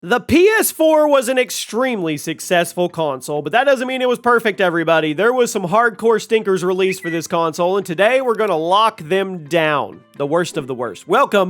The PS4 was an extremely successful console, but that doesn't mean it was perfect, everybody. There was some hardcore stinkers released for this console, and today we're going to lock them down. The worst of the worst. Welcome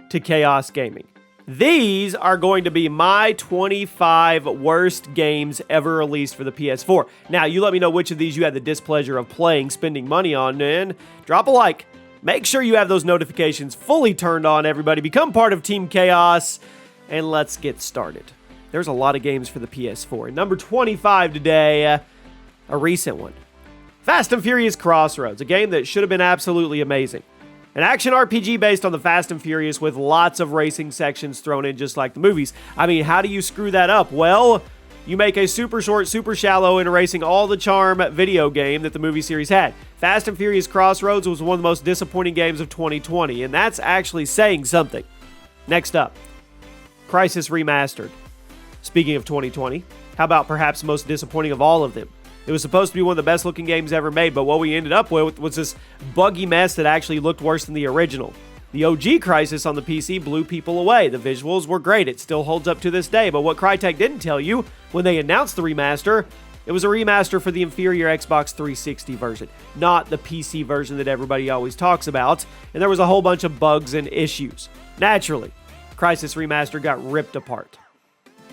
to Chaos Gaming. These are going to be my 25 worst games ever released for the PS4. Now, you let me know which of these you had the displeasure of playing, spending money on, and drop a like. Make sure you have those notifications fully turned on, everybody. Become part of Team Chaos. And let's get started. There's a lot of games for the PS4. Number 25 today, a recent one. Fast and Furious Crossroads, a game that should have been absolutely amazing. An action RPG based on the Fast and Furious with lots of racing sections thrown in just like the movies. I mean, how do you screw that up? Well, you make a super short, super shallow, and erasing all the charm video game that the movie series had. Fast and Furious Crossroads was one of the most disappointing games of 2020, and that's actually saying something. Next up. CRYSIS Remastered. Speaking of 2020, how about perhaps the most disappointing of all of them? It was supposed to be one of the best looking games ever made, but what we ended up with was this buggy mess that actually looked worse than the original. The OG CRYSIS on the PC blew people away. The visuals were great. It still holds up to this day, but what Crytek didn't tell you when they announced the remaster, it was a remaster for the inferior Xbox 360 version, not the PC version that everybody always talks about, and there was a whole bunch of bugs and issues. Naturally, CRYSIS Remastered got ripped apart.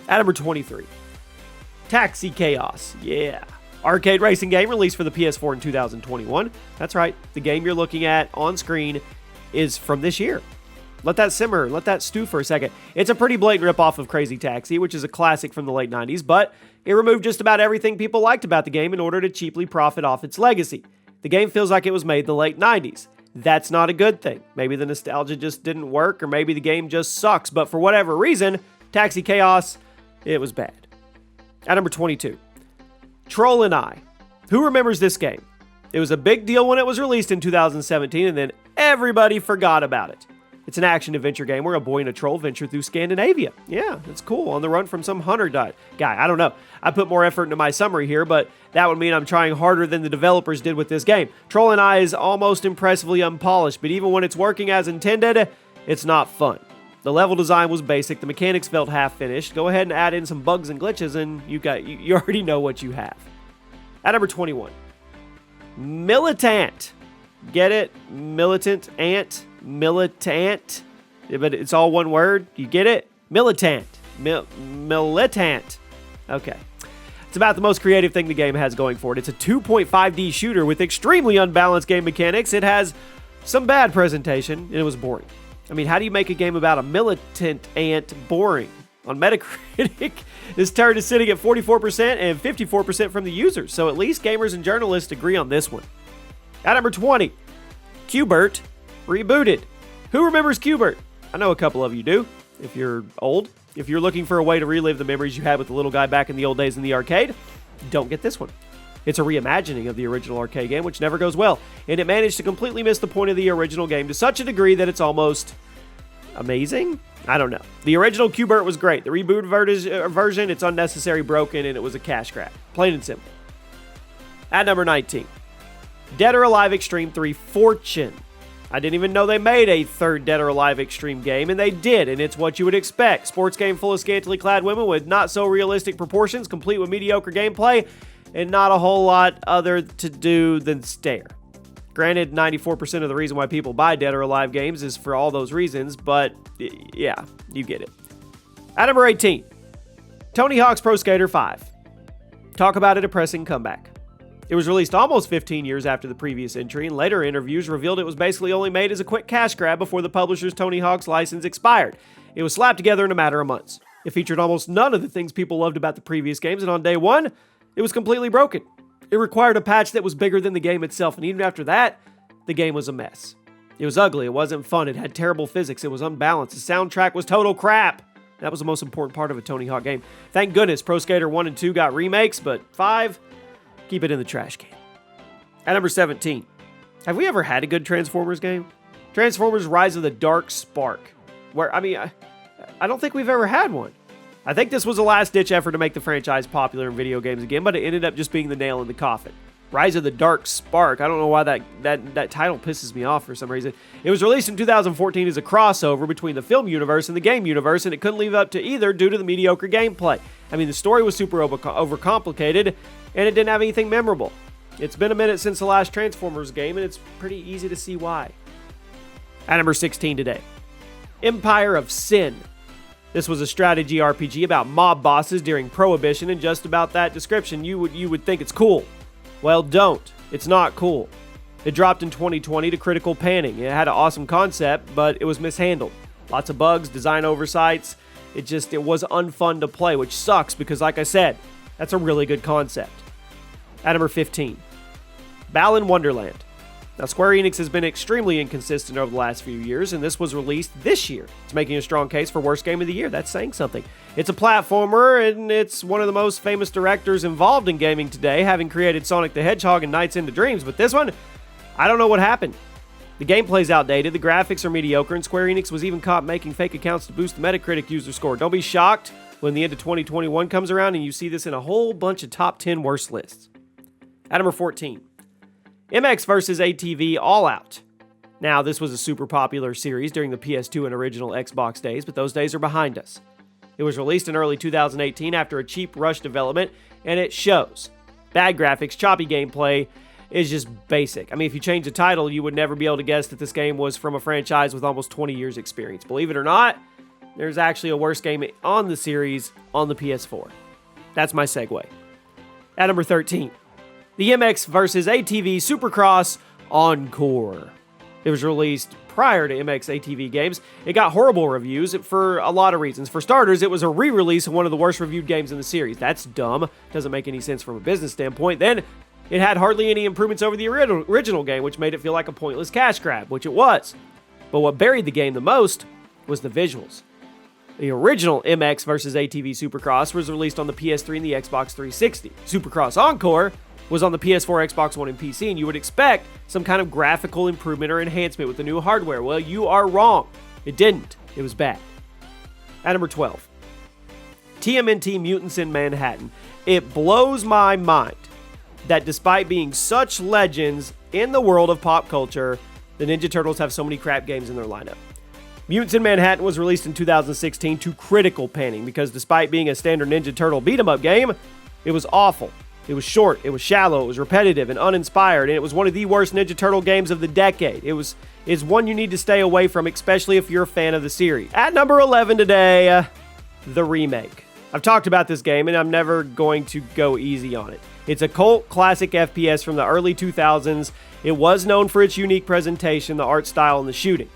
At number 23, Taxi Chaos. Yeah. Arcade racing game released for the PS4 in 2021. That's right, the game you're looking at on screen is from this year. Let that simmer, let that stew for a second. It's a pretty blatant ripoff of Crazy Taxi, which is a classic from the late 90s, but it removed just about everything people liked about the game in order to cheaply profit off its legacy. The game feels like it was made in the late 90s. That's not a good thing. Maybe the nostalgia just didn't work, or maybe the game just sucks, but for whatever reason, Taxi Chaos, it was bad. At number 22, Troll and I. Who remembers this game? It was a big deal when it was released in 2017, and then everybody forgot about it. It's an action-adventure game where a boy and a troll venture through Scandinavia. Yeah, it's cool. On the run from some hunter guy. I don't know. I put more effort into my summary here, but that would mean I'm trying harder than the developers did with this game. Troll and I is almost impressively unpolished, but even when it's working as intended, it's not fun. The level design was basic. The mechanics felt half-finished. Go ahead and add in some bugs and glitches, and you already know what you have. At number 21, Militant. Get it? Militant ant. Militant, but it's all one word. You get it? Militant. Militant. Okay. It's about the most creative thing the game has going for it. It's a 2.5D shooter with extremely unbalanced game mechanics. It has some bad presentation, and it was boring. I mean, how do you make a game about a militant ant boring? On Metacritic, this turd is sitting at 44% and 54% from the users, so at least gamers and journalists agree on this one. At number 20, Q*bert Rebooted. Who remembers Q*bert? I know a couple of you do, if you're old. If you're looking for a way to relive the memories you had with the little guy back in the old days in the arcade, don't get this one. It's a reimagining of the original arcade game, which never goes well, and it managed to completely miss the point of the original game to such a degree that it's almost amazing? I don't know. The original Q*bert was great. The reboot version, it's unnecessary, broken, and it was a cash grab. Plain and simple. At number 19, Dead or Alive Extreme 3 Fortune. I didn't even know they made a third Dead or Alive Extreme game, and they did, and it's what you would expect. Sports game full of scantily clad women with not so realistic proportions, complete with mediocre gameplay, and not a whole lot other to do than stare. Granted, 94% of the reason why people buy Dead or Alive games is for all those reasons, but yeah, you get it. At number 18, Tony Hawk's Pro Skater 5. Talk about a depressing comeback. It was released almost 15 years after the previous entry, and later interviews revealed it was basically only made as a quick cash grab before the publisher's Tony Hawk's license expired. It was slapped together in a matter of months. It featured almost none of the things people loved about the previous games, and on day one, it was completely broken. It required a patch that was bigger than the game itself, and even after that, the game was a mess. It was ugly, it wasn't fun, it had terrible physics, it was unbalanced, the soundtrack was total crap. That was the most important part of a Tony Hawk game. Thank goodness Pro Skater 1 and 2 got remakes, but 5... keep it in the trash can. At number 17, have we ever had a good Transformers game? Transformers Rise of the Dark Spark. I don't think we've ever had one. I think this was a last-ditch effort to make the franchise popular in video games again, but it ended up just being the nail in the coffin. Rise of the Dark Spark. I don't know why that title pisses me off for some reason. It was released in 2014 as a crossover between the film universe and the game universe, and it couldn't live up to either due to the mediocre gameplay. I mean, the story was super overcomplicated, and it didn't have anything memorable. It's been a minute since the last Transformers game, and it's pretty easy to see why. At number 16 today, Empire of Sin. This was a strategy RPG about mob bosses during Prohibition, and just about that description, you would think it's cool. Well, don't. It's not cool. It dropped in 2020 to critical panning. It had an awesome concept, but it was mishandled. Lots of bugs, design oversights. It was unfun to play, which sucks because, like I said, that's a really good concept. At number 15, BALAN Wonderland. Now, Square Enix has been extremely inconsistent over the last few years, and this was released this year. It's making a strong case for worst game of the year. That's saying something. It's a platformer, and it's one of the most famous directors involved in gaming today, having created Sonic the Hedgehog and Nights into Dreams. But this one, I don't know what happened. The gameplay's outdated, the graphics are mediocre, and Square Enix was even caught making fake accounts to boost the Metacritic user score. Don't be shocked when the end of 2021 comes around and you see this in a whole bunch of top 10 worst lists. At number 14, MX vs. ATV All Out. Now, this was a super popular series during the PS2 and original Xbox days, but those days are behind us. It was released in early 2018 after a cheap rush development, and it shows. Bad graphics, choppy gameplay is just basic. I mean, if you change the title, you would never be able to guess that this game was from a franchise with almost 20 years experience. Believe it or not, there's actually a worse game on the series on the PS4. That's my segue. At number 13, the MX vs. ATV Supercross Encore. It was released prior to MX ATV games. It got horrible reviews for a lot of reasons. For starters, it was a re-release of one of the worst reviewed games in the series. That's dumb. Doesn't make any sense from a business standpoint. Then, it had hardly any improvements over the original game, which made it feel like a pointless cash grab, which it was. But what buried the game the most was the visuals. The original MX vs. ATV Supercross was released on the PS3 and the Xbox 360. Supercross Encore was on the PS4, Xbox One, and PC, and you would expect some kind of graphical improvement or enhancement with the new hardware. Well, you are wrong. It didn't. It was bad. At number 12, TMNT Mutants in Manhattan. It blows my mind that despite being such legends in the world of pop culture, the Ninja Turtles have so many crap games in their lineup. Mutants in Manhattan was released in 2016 to critical panning because despite being a standard Ninja Turtle beat-em-up game, it was awful. It was short, it was shallow, it was repetitive and uninspired, and it was one of the worst Ninja Turtle games of the decade. It's one you need to stay away from, especially if you're a fan of the series. At number 11 today, the remake. I've talked about this game, and I'm never going to go easy on it. It's a cult classic FPS from the early 2000s. It was known for its unique presentation, the art style, and the shooting.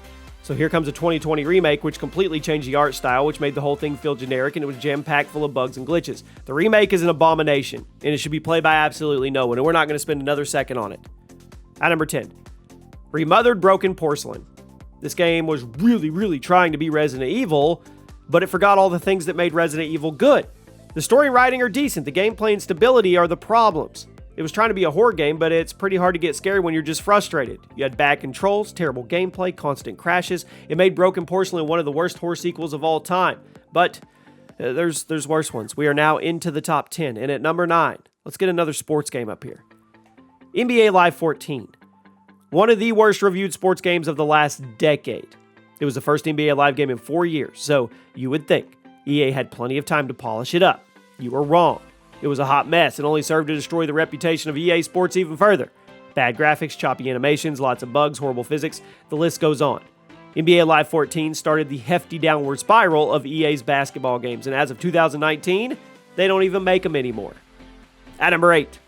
So here comes a 2020 remake, which completely changed the art style, which made the whole thing feel generic, and it was jam-packed full of bugs and glitches. The remake is an abomination, and it should be played by absolutely no one, and we're not going to spend another second on it. At number 10, Remothered Broken Porcelain. This game was really trying to be Resident Evil, but it forgot all the things that made Resident Evil good. The story and writing are decent, the gameplay and stability are the problems. It was trying to be a horror game, but it's pretty hard to get scared when you're just frustrated. You had bad controls, terrible gameplay, constant crashes. It made Broken Porcelain one of the worst horror sequels of all time. But there's worse ones. We are now into the top 10. And at number 9, let's get another sports game up here. NBA Live 14. One of the worst reviewed sports games of the last decade. It was the first NBA Live game in 4 years, so you would think EA had plenty of time to polish it up. You were wrong. It was a hot mess and only served to destroy the reputation of EA Sports even further. Bad graphics, choppy animations, lots of bugs, horrible physics, the list goes on. NBA Live 14 started the hefty downward spiral of EA's basketball games, and as of 2019, they don't even make them anymore. At number 8,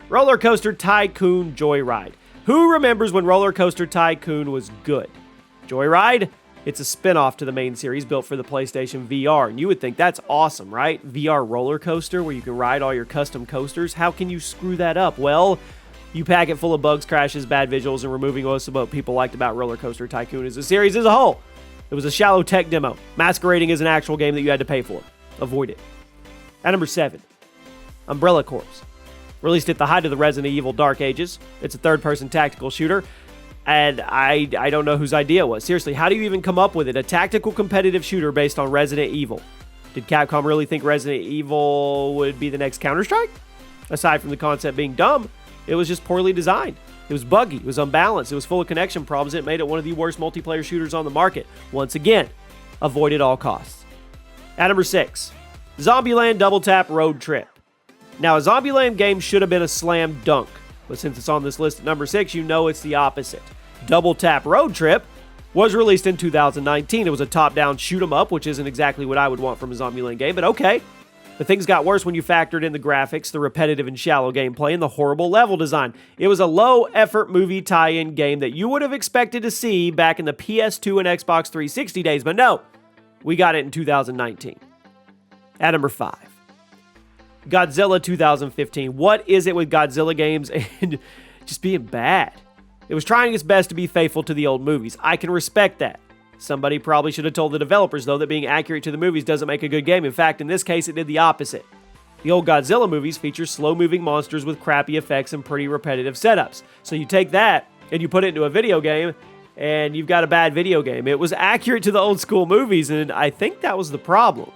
Roller Coaster Tycoon JOYRIDE. Who remembers when Roller Coaster Tycoon was good? JOYRIDE? It's a spin-off to the main series built for the PlayStation VR, and you would think that's awesome, right? VR roller coaster where you can ride all your custom coasters. How can you screw that up? Well, you pack it full of bugs, crashes, bad visuals, and removing most of what people liked about Roller Coaster Tycoon as a series as a whole. It was a shallow tech demo, masquerading as an actual game that you had to pay for. Avoid it. At number 7, Umbrella Corps. Released at the height of the Resident Evil Dark Ages. It's a third-person tactical shooter. And I don't know whose idea it was. Seriously, how do you even come up with it? A tactical competitive shooter based on Resident Evil. Did Capcom really think Resident Evil would be the next Counter-Strike? Aside from the concept being dumb, It was just poorly designed. It was buggy. It was unbalanced. It was full of connection problems. It made it one of the worst multiplayer shooters on the market. Once again, avoid at all costs. At number 6, Zombieland Double Tap Road Trip. Now, a Zombieland game should have been a slam dunk, but since it's on this list at number 6, you know it's the opposite. Double Tap Road Trip was released in 2019. It was a top-down shoot-'em-up, which isn't exactly what I would want from a Zombieland game, but okay. But things got worse when you factored in the graphics, the repetitive and shallow gameplay, and the horrible level design. It was a low-effort movie tie-in game that you would have expected to see back in the PS2 and Xbox 360 days, but no, we got it in 2019. At number 5, Godzilla 2015. What is it with Godzilla games and just being bad? It was trying its best to be faithful to the old movies. I can respect that. Somebody probably should have told the developers, though, that being accurate to the movies doesn't make a good game. In fact, in this case, it did the opposite. The old Godzilla movies feature slow-moving monsters with crappy effects and pretty repetitive setups. So you take that and you put it into a video game, and you've got a bad video game. It was accurate to the old-school movies, and I think that was the problem.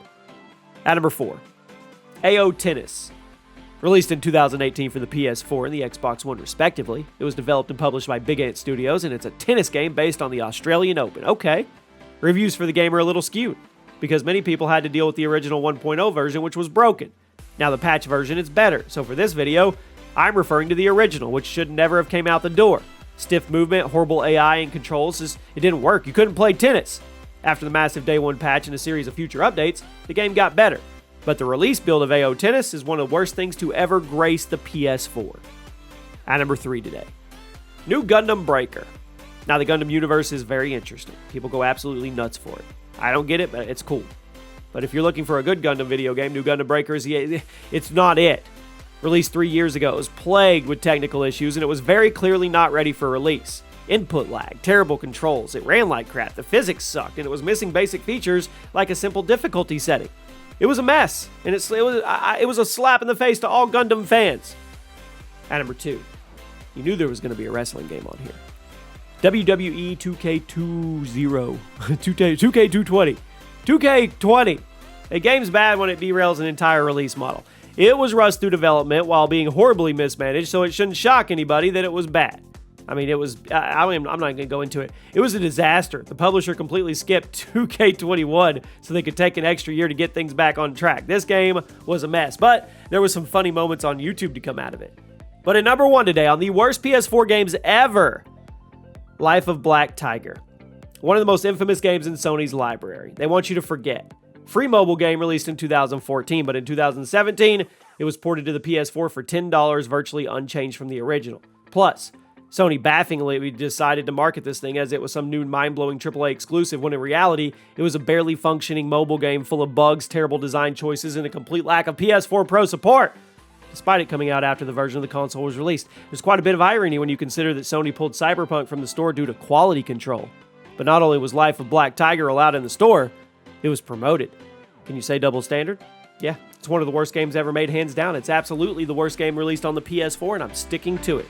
At number 4, AO Tennis. Released in 2018 for the PS4 and the Xbox One, respectively. It was developed and published by Big Ant Studios, and it's a tennis game based on the Australian Open. Okay. Reviews for the game are a little skewed, because many people had to deal with the original 1.0 version, which was broken. Now the patch version is better, so for this video, I'm referring to the original, which should never have came out the door. Stiff movement, horrible AI and controls, it didn't work. You couldn't play tennis. After the massive Day 1 patch and a series of future updates, the game got better. But the release build of AO Tennis is one of the worst things to ever grace the PS4. At number 3 today, New Gundam Breaker. Now, the Gundam universe is very interesting. People go absolutely nuts for it. I don't get it, but it's cool. But if you're looking for a good Gundam video game, New Gundam Breaker it's not it. Released 3 years ago, it was plagued with technical issues, and it was very clearly not ready for release. Input lag, terrible controls, it ran like crap, the physics sucked, and it was missing basic features like a simple difficulty setting. It was a mess, and it was a slap in the face to all Gundam fans. At number 2, you knew there was going to be a wrestling game on here. WWE 2K20, 2K220, 2K20. A game's bad when it derails an entire release model. It was rushed through development while being horribly mismanaged, so it shouldn't shock anybody that it was bad. I mean, it was, I'm not going to go into it. It was a disaster. The publisher completely skipped 2K21 so they could take an extra year to get things back on track. This game was a mess, but there was some funny moments on YouTube to come out of it. But at number 1 today, on the worst PS4 games ever, Life of Black Tiger. One of the most infamous games in Sony's library. They want you to forget. Free mobile game released in 2014, but in 2017, it was ported to the PS4 for $10, virtually unchanged from the original. Plus, Sony baffingly decided to market this thing as it was some new mind-blowing AAA exclusive, when in reality, it was a barely functioning mobile game full of bugs, terrible design choices, and a complete lack of PS4 Pro support. Despite it coming out after the version of the console was released, there's quite a bit of irony when you consider that Sony pulled Cyberpunk from the store due to quality control. But not only was Life of Black Tiger allowed in the store, it was promoted. Can you say double standard? Yeah, it's one of the worst games ever made, hands down. It's absolutely the worst game released on the PS4, and I'm sticking to it.